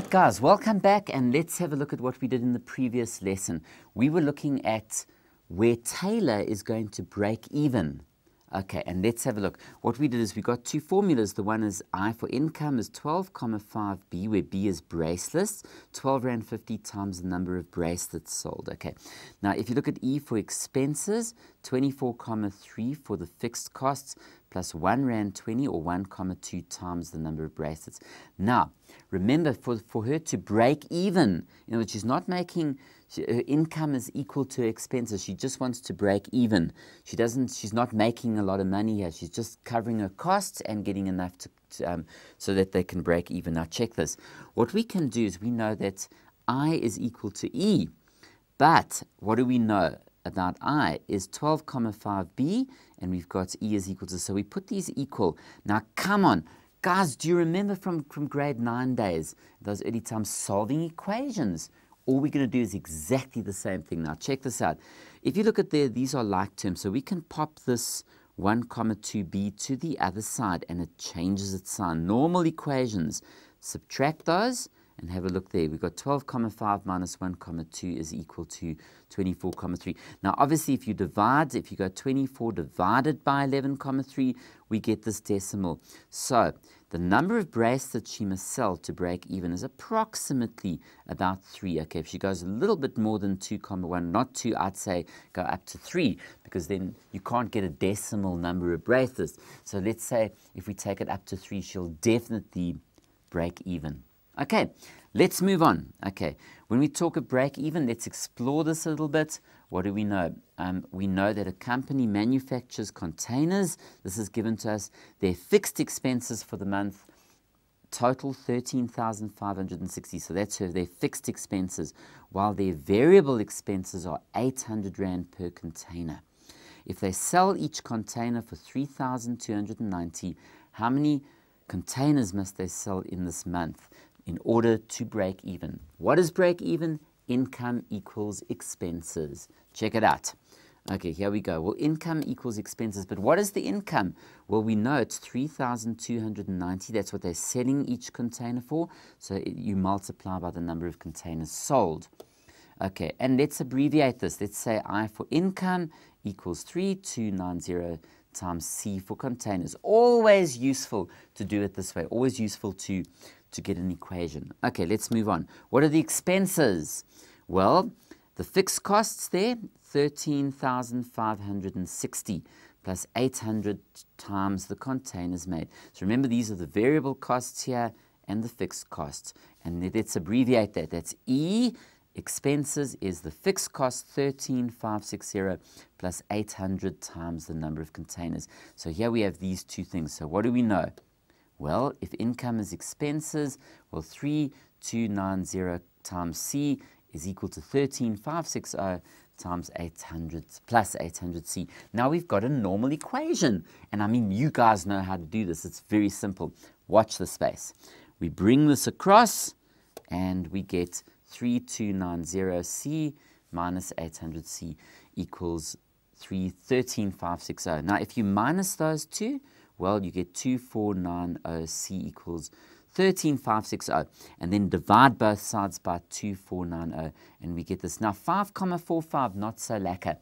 right, guys, welcome back, and let's have a look at what we did in the previous lesson. We were looking at where Taylor is going to break even. Okay, and let's have a look. What we did is we got two formulas. The one is I for income is 12,5B, where B is bracelets, 12 Rand 50 times the number of bracelets sold. Okay, now if you look at E for expenses, 24,3 for the fixed costs, plus 1 Rand 20 or 1,2 times the number of bracelets. Now, remember, for her to break even, in other words, she's not making, her income is equal to her expenses. She just wants to break even. She's not making a lot of money here. She's just covering her costs and getting enough so that they can break even. Now, check this. What we can do is we know that I is equal to E. But what do we know about I is 12,5B, and we've got E is equal to, so we put these equal. Now, come on. Guys, do you remember from grade 9 days, those early times, solving equations? All we're going to do is exactly the same thing. Now, check this out. If you look at there, these are like terms, so we can pop this 1,2B to the other side, and it changes its sign. Normal equations, subtract those, and have a look there. We've got 12,5 minus 1,2 is equal to 24,3. Now, obviously, if you go 24 divided by 11,3, we get this decimal. So, the number of bracelets she must sell to break even is approximately about 3. Okay, if she goes a little bit more than 2,1, not 2, I'd say go up to 3, because then you can't get a decimal number of bracelets. So, let's say if we take it up to 3, she'll definitely break even. Okay, let's move on. Okay, when we talk of break even, let's explore this a little bit. What do we know? We know that a company manufactures containers. This is given to us. Their fixed expenses for the month total 13,560. So that's their fixed expenses, while their variable expenses are 800 Rand per container. If they sell each container for 3,290, how many containers must they sell in this month in order to break even? What is break even? Income equals expenses. Check it out. Okay, here we go. Well, income equals expenses, but what is the income? Well, we know it's 3,290. That's what they're selling each container for. So you multiply by the number of containers sold. Okay, and let's abbreviate this. Let's say I for income equals 3,290 times C for containers. Always useful to do it this way. Always useful to get an equation. Okay, let's move on. What are the expenses? Well, the fixed costs there, 13,560 plus 800 times the containers made. So remember, these are the variable costs here and the fixed costs. And let's abbreviate that. That's E. Expenses is the fixed cost, 13,560 plus 800 times the number of containers. So here we have these two things. So what do we know? Well, if income is expenses, well, 3,290 times C is equal to 13,560 times 800 plus 800C. Now we've got a normal equation. And I mean, you guys know how to do this. It's very simple. Watch the space. We bring this across, and we get 3,290C minus 800C equals 13,560. Now, if you minus those two, well, you get 2,490C equals 13,560. And then divide both sides by 2,490, and we get this. Now, 5,45, not so lacquer.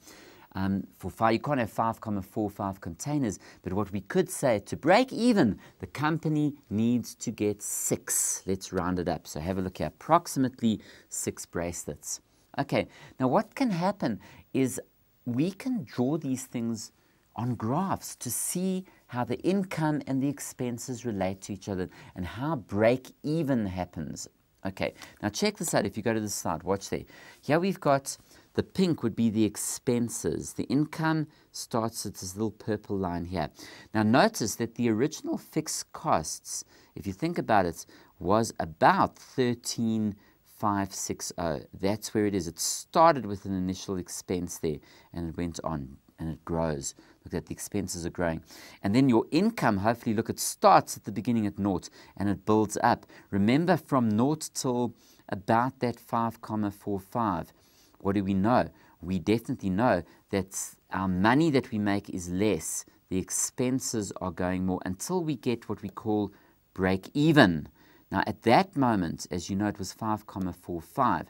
For 5, you can't have 5,45 containers, but what we could say, to break even, the company needs to get 6. Let's round it up. So have a look here, approximately 6 bracelets. Okay, now what can happen is we can draw these things on graphs to see how the income and the expenses relate to each other and how break even happens. Okay, now check this out. If you go to the slide, watch there. Here we've got the pink would be the expenses. The income starts at this little purple line here. Now notice that the original fixed costs, if you think about it, was about 13,560. That's where it is. It started with an initial expense there, and it went on, and it grows. Look at the expenses are growing. And then your income, hopefully, look, it starts at the beginning at 0, and it builds up. Remember, from 0 till about that 5,45. What do we know? We definitely know that our money that we make is less. The expenses are going more until we get what we call break even. Now, at that moment, as you know, it was 5,45,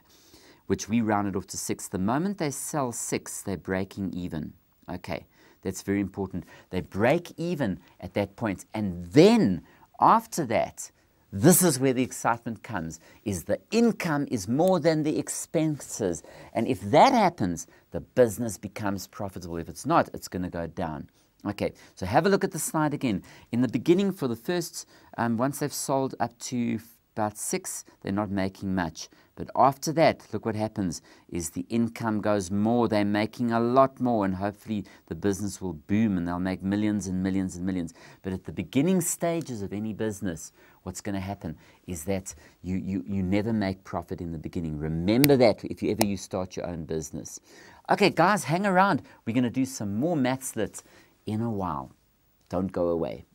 which we rounded off to 6. The moment they sell 6, they're breaking even. Okay, that's very important. They break even at that point, and then after that, this is where the excitement comes, is the income is more than the expenses. And if that happens, the business becomes profitable. If it's not, it's going to go down. Okay, so have a look at the slide again. In the beginning, for the first, once they've sold up to about 6, they're not making much. But after that, look what happens, is the income goes more. They're making a lot more, and hopefully the business will boom and they'll make millions and millions and millions. But at the beginning stages of any business, what's going to happen is that you never make profit in the beginning. Remember that if you ever start your own business. Okay, guys, hang around. We're going to do some more maths lit in a while. Don't go away.